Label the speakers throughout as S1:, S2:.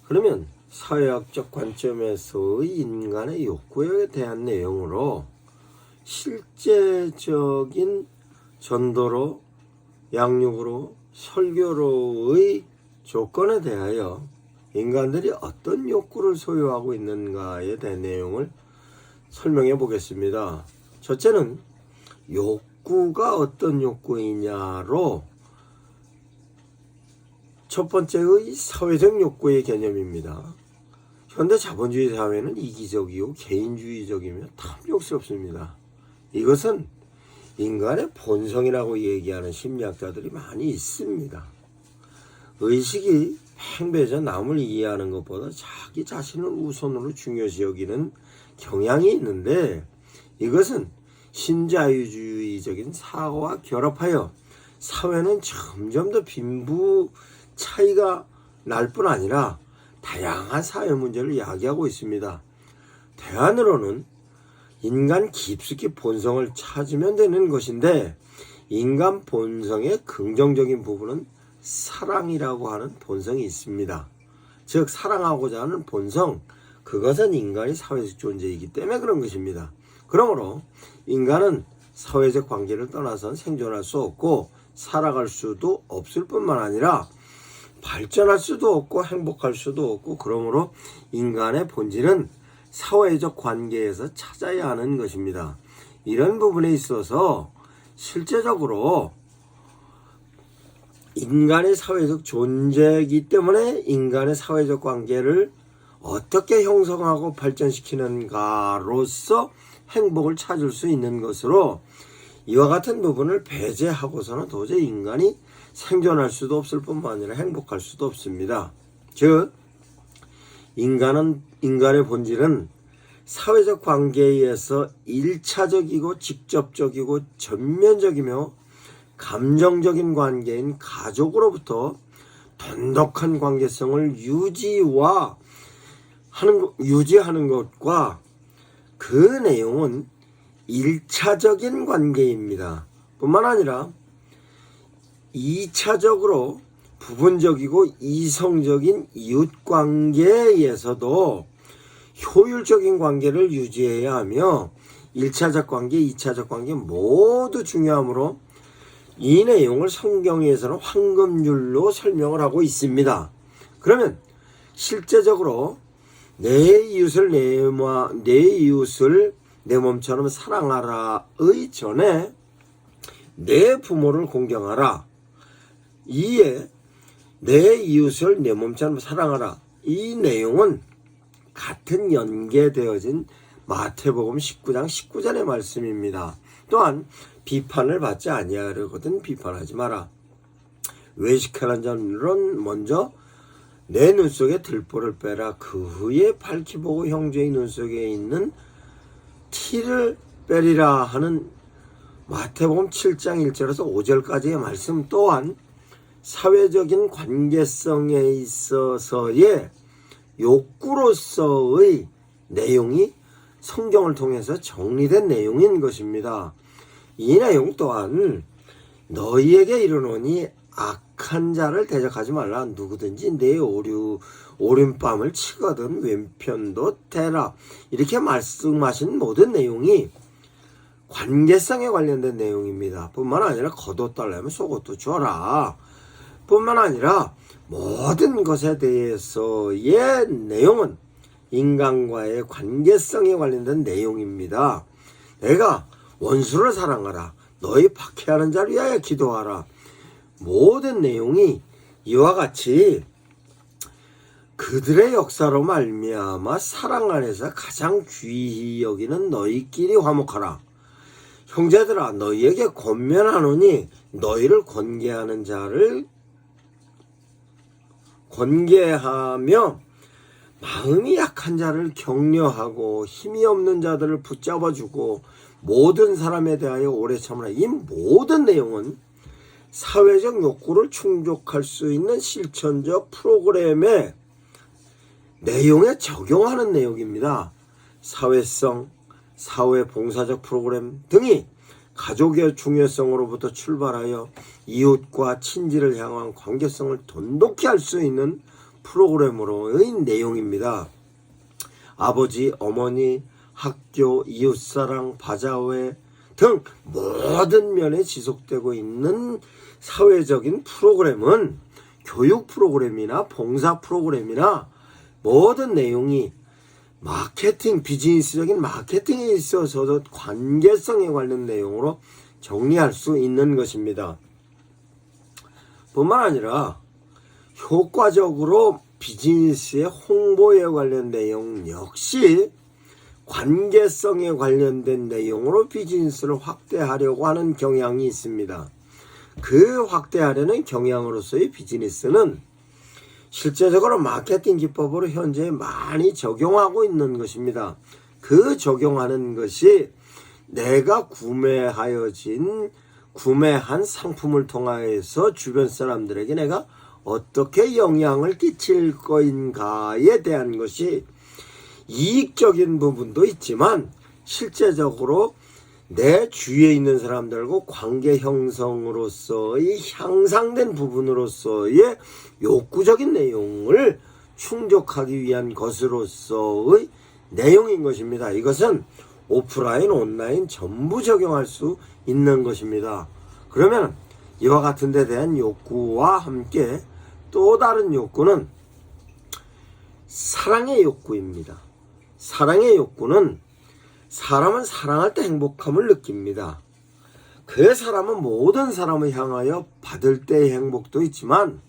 S1: 그러면 사회학적 관점에서의 인간의 욕구에 대한 내용으로 실제적인 전도로, 양육으로, 설교로의 조건에 대하여 인간들이 어떤 욕구를 소유하고 있는가에 대한 내용을 설명해 보겠습니다. 첫째는 욕구가 어떤 욕구이냐로 첫 번째의 사회적 욕구의 개념입니다. 현대 자본주의 사회는 이기적이고 개인주의적이며 탐욕스럽습니다. 이것은 인간의 본성이라고 얘기하는 심리학자들이 많이 있습니다. 의식이 행배자 남을 이해하는 것보다 자기 자신을 우선으로 중요시 여기는 경향이 있는데, 이것은 신자유주의적인 사고와 결합하여 사회는 점점 더 빈부 차이가 날 뿐 아니라 다양한 사회 문제를 야기하고 있습니다. 대안으로는 인간 깊숙이 본성을 찾으면 되는 것인데, 인간 본성의 긍정적인 부분은 사랑이라고 하는 본성이 있습니다. 즉 사랑하고자 하는 본성, 그것은 인간이 사회적 존재이기 때문에 그런 것입니다. 그러므로 인간은 사회적 관계를 떠나선 생존할 수 없고 살아갈 수도 없을 뿐만 아니라 발전할 수도 없고 행복할 수도 없고, 그러므로 인간의 본질은 사회적 관계에서 찾아야 하는 것입니다. 이런 부분에 있어서 실제적으로 인간의 사회적 존재이기 때문에 인간의 사회적 관계를 어떻게 형성하고 발전시키는가로서 행복을 찾을 수 있는 것으로, 이와 같은 부분을 배제하고서는 도저히 인간이 생존할 수도 없을 뿐만 아니라 행복할 수도 없습니다. 즉 인간의 본질은 사회적 관계에서 1차적이고 직접적이고 전면적이며 감정적인 관계인 가족으로부터 돈독한 관계성을 유지하는 것과 그 내용은 1차적인 관계입니다. 뿐만 아니라 2차적으로 부분적이고 이성적인 이웃관계에서도 효율적인 관계를 유지해야 하며 1차적 관계, 2차적 관계 모두 중요하므로 이 내용을 성경에서는 황금률로 설명을 하고 있습니다. 그러면 실제적으로 내 이웃을 내 몸처럼 사랑하라의 전에 내 부모를 공경하라, 이에 내 이웃을 내 몸처럼 사랑하라, 이 내용은 같은 연계되어진 마태복음 19장 19절의 말씀입니다. 또한 비판을 받지 아니하려거든 비판하지 마라. 외식하는 자는 먼저 내 눈 속에 들보를 빼라. 그 후에 밝히 보고 형제의 눈 속에 있는 티를 빼리라 하는 마태복음 7장 1절에서 5절까지의 말씀 또한 사회적인 관계성에 있어서의 욕구로서의 내용이 성경을 통해서 정리된 내용인 것입니다. 이 내용 또한 너희에게 이르노니 악한 자를 대적하지 말라. 누구든지 내 오른뺨을 치거든 왼편도 대라. 이렇게 말씀하신 모든 내용이 관계성에 관련된 내용입니다. 뿐만 아니라 겉옷달라면 속옷도 줘라. 뿐만 아니라 모든 것에 대해서의 내용은 인간과의 관계성에 관련된 내용입니다. 내가 원수를 사랑하라. 너희 박해하는 자를 위하여 기도하라. 모든 내용이 이와 같이 그들의 역사로 말미암아 사랑 안에서 가장 귀히 여기는 너희끼리 화목하라. 형제들아, 너희에게 권면하노니 너희를 권계하는 자를 권계하며 마음이 약한 자를 격려하고 힘이 없는 자들을 붙잡아주고 모든 사람에 대하여 오래 참으라. 이 모든 내용은 사회적 욕구를 충족할 수 있는 실천적 프로그램의 내용에 적용하는 내용입니다. 사회성, 사회봉사적 프로그램 등이 가족의 중요성으로부터 출발하여 이웃과 친지를 향한 관계성을 돈독히 할 수 있는 프로그램으로의 내용입니다. 아버지, 어머니, 학교, 이웃사랑, 바자회 등 모든 면에 지속되고 있는 사회적인 프로그램은 교육 프로그램이나 봉사 프로그램이나 모든 내용이 마케팅, 비즈니스적인 마케팅에 있어서도 관계성에 관련 내용으로 정리할 수 있는 것입니다. 뿐만 아니라 효과적으로 비즈니스의 홍보에 관련 내용 역시 관계성에 관련된 내용으로 비즈니스를 확대하려고 하는 경향이 있습니다. 그 확대하려는 경향으로서의 비즈니스는 실제적으로 마케팅 기법으로 현재 많이 적용하고 있는 것입니다. 그 적용하는 것이 내가 구매한 상품을 통하여서 주변 사람들에게 내가 어떻게 영향을 끼칠 것인가에 대한 것이 이익적인 부분도 있지만 실제적으로 내 주위에 있는 사람들과 관계 형성으로서의 향상된 부분으로서의 욕구적인 내용을 충족하기 위한 것으로서의 내용인 것입니다. 이것은 오프라인, 온라인 전부 적용할 수 있는 것입니다. 그러면 이와 같은 데 대한 욕구와 함께 또 다른 욕구는 사랑의 욕구입니다. 사랑의 욕구는 사람은 사랑할 때 행복함을 느낍니다. 그 사람은 모든 사람을 향하여 받을 때의 행복도 있지만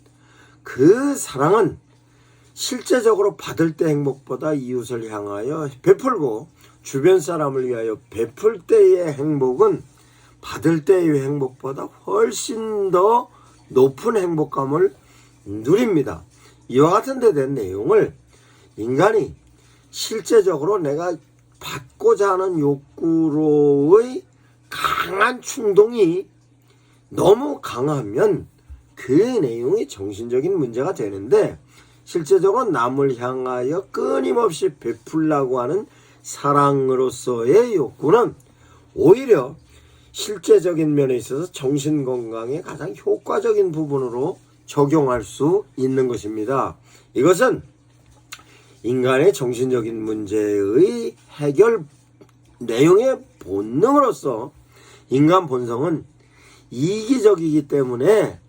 S1: 그 사랑은 실제적으로 받을 때 행복보다 이웃을 향하여 베풀고 주변 사람을 위하여 베풀 때의 행복은 받을 때의 행복보다 훨씬 더 높은 행복감을 누립니다. 이와 같은 데 된 내용을 인간이 실제적으로 내가 받고자 하는 욕구로의 강한 충동이 너무 강하면 그 내용이 정신적인 문제가 되는데 실제적으로 남을 향하여 끊임없이 베풀려고 하는 사랑으로서의 욕구는 오히려 실제적인 면에 있어서 정신건강에 가장 효과적인 부분으로 적용할 수 있는 것입니다. 이것은 인간의 정신적인 문제의 해결 내용의 본능으로서 인간 본성은 이기적이기 때문에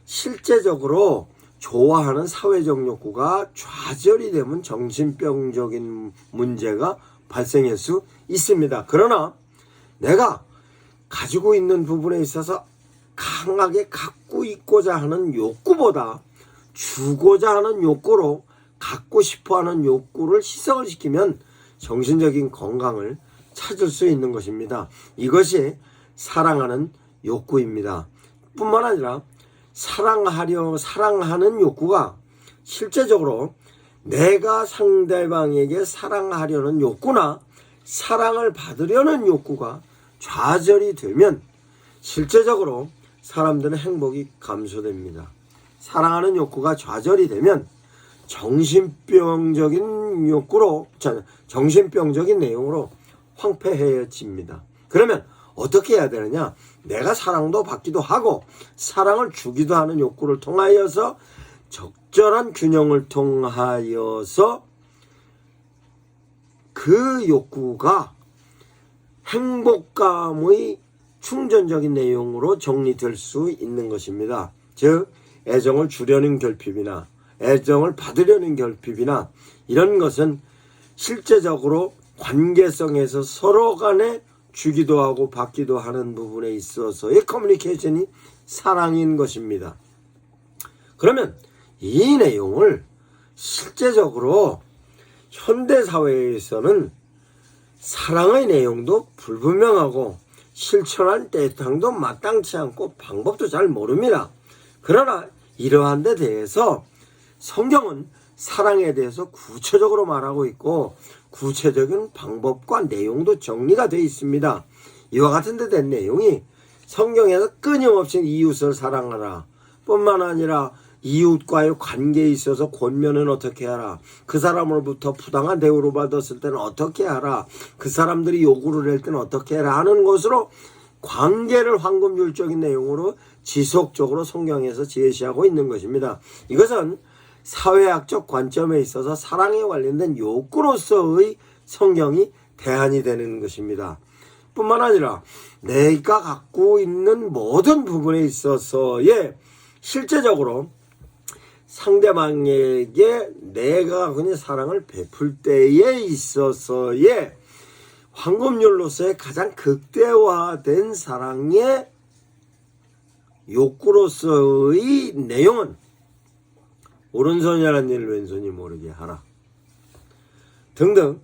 S1: 실제적으로 좋아하는 사회적 욕구가 좌절이 되면 정신병적인 문제가 발생할 수 있습니다. 그러나 내가 가지고 있는 부분에 있어서 강하게 갖고 있고자 하는 욕구보다 주고자 하는 욕구로 갖고 싶어하는 욕구를 희석을 시키면 정신적인 건강을 찾을 수 있는 것입니다. 이것이 사랑하는 욕구입니다. 뿐만 아니라 사랑하는 욕구가 실제적으로 내가 상대방에게 사랑하려는 욕구나 사랑을 받으려는 욕구가 좌절이 되면 실제적으로 사람들은 행복이 감소됩니다. 사랑하는 욕구가 좌절이 되면 정신병적인 내용으로 황폐해집니다. 그러면 어떻게 해야 되느냐? 내가 사랑도 받기도 하고 사랑을 주기도 하는 욕구를 통하여서 적절한 균형을 통하여서 그 욕구가 행복감의 충전적인 내용으로 정리될 수 있는 것입니다. 즉 애정을 주려는 결핍이나 애정을 받으려는 결핍이나 이런 것은 실제적으로 관계성에서 서로 간에 주기도 하고 받기도 하는 부분에 있어서의 커뮤니케이션이 사랑인 것입니다. 그러면 이 내용을 실제적으로 현대사회에서는 사랑의 내용도 불분명하고 실천할 대상도 마땅치 않고 방법도 잘 모릅니다. 그러나 이러한 데 대해서 성경은 사랑에 대해서 구체적으로 말하고 있고 구체적인 방법과 내용도 정리가 되어 있습니다. 이와 같은 데 된 내용이 성경에서 끊임없이 이웃을 사랑하라 뿐만 아니라 이웃과의 관계에 있어서 권면은 어떻게 하라, 그 사람으로부터 부당한 대우를 받았을 때는 어떻게 하라, 그 사람들이 요구를 할 때는 어떻게 해라 하는 것으로 관계를 황금률적인 내용으로 지속적으로 성경에서 제시하고 있는 것입니다. 이것은 사회학적 관점에 있어서 사랑에 관련된 욕구로서의 성경이 대안이 되는 것입니다. 뿐만 아니라 내가 갖고 있는 모든 부분에 있어서의 실제적으로 상대방에게 내가 그냥 사랑을 베풀 때에 있어서의 황금률로서의 가장 극대화된 사랑의 욕구로서의 내용은 오른손이 하는 일 왼손이 모르게 하라 등등,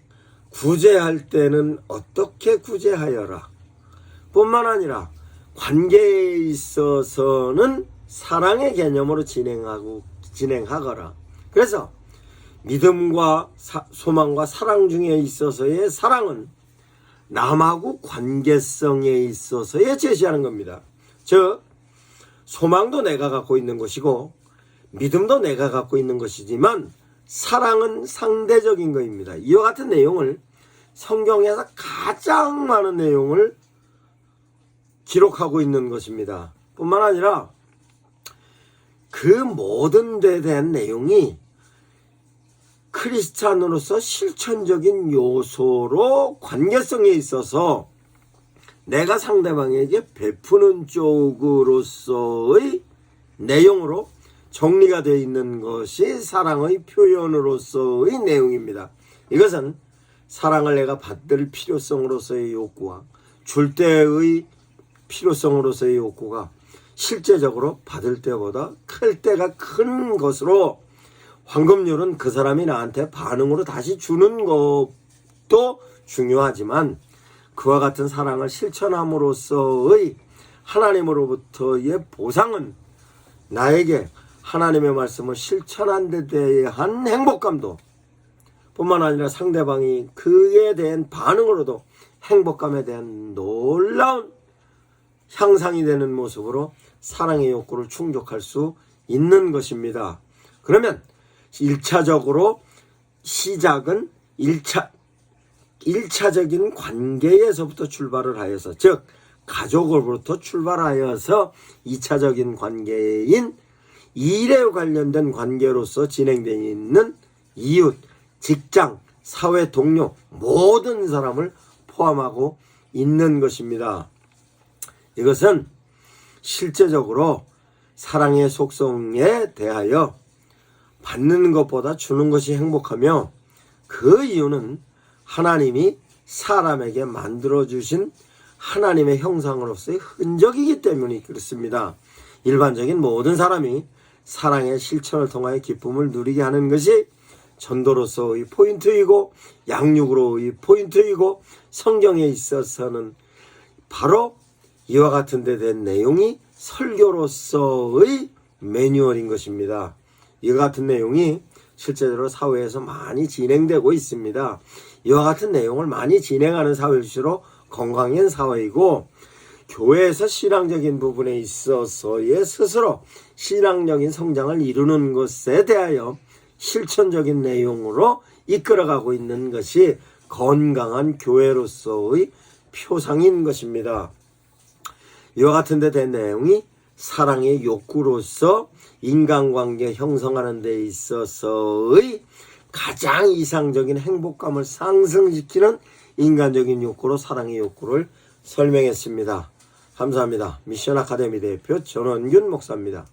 S1: 구제할 때는 어떻게 구제하여라 뿐만 아니라 관계에 있어서는 사랑의 개념으로 진행하거라. 그래서 믿음과 소망과 사랑 중에 있어서의 사랑은 남하고 관계성에 있어서의 제시하는 겁니다. 즉 소망도 내가 갖고 있는 것이고 믿음도 내가 갖고 있는 것이지만 사랑은 상대적인 것입니다. 이와 같은 내용을 성경에서 가장 많은 내용을 기록하고 있는 것입니다. 뿐만 아니라 그 모든 데에 대한 내용이 크리스찬으로서 실천적인 요소로 관계성에 있어서 내가 상대방에게 베푸는 쪽으로서의 내용으로 정리가 되어 있는 것이 사랑의 표현으로서의 내용입니다. 이것은 사랑을 내가 받을 필요성으로서의 욕구와 줄 때의 필요성으로서의 욕구가 실제적으로 받을 때보다 클 때가 큰 것으로 황금률은 그 사람이 나한테 반응으로 다시 주는 것도 중요하지만 그와 같은 사랑을 실천함으로써의 하나님으로부터의 보상은 나에게 하나님의 말씀을 실천한 데 대한 행복감도 뿐만 아니라 상대방이 그에 대한 반응으로도 행복감에 대한 놀라운 향상이 되는 모습으로 사랑의 욕구를 충족할 수 있는 것입니다. 그러면 1차적으로 시작은 1차적인 관계에서부터 출발을 하여서, 즉 가족으로부터 출발하여서 2차적인 관계인 일에 관련된 관계로서 진행되어 있는 이웃, 직장, 사회 동료 모든 사람을 포함하고 있는 것입니다. 이것은 실제적으로 사랑의 속성에 대하여 받는 것보다 주는 것이 행복하며, 그 이유는 하나님이 사람에게 만들어주신 하나님의 형상으로서의 흔적이기 때문에 그렇습니다. 일반적인 모든 사람이 사랑의 실천을 통하여 기쁨을 누리게 하는 것이 전도로서의 포인트이고 양육으로의 포인트이고, 성경에 있어서는 바로 이와 같은 데 된 내용이 설교로서의 매뉴얼인 것입니다. 이와 같은 내용이 실제로 사회에서 많이 진행되고 있습니다. 이와 같은 내용을 많이 진행하는 사회일수록 건강한 사회이고, 교회에서 신앙적인 부분에 있어서의 스스로 신앙적인 성장을 이루는 것에 대하여 실천적인 내용으로 이끌어가고 있는 것이 건강한 교회로서의 표상인 것입니다. 이와 같은 데 된 내용이 사랑의 욕구로서 인간관계 형성하는 데 있어서의 가장 이상적인 행복감을 상승시키는 인간적인 욕구로 사랑의 욕구를 설명했습니다. 감사합니다. 미션 아카데미 대표 전원균 목사입니다.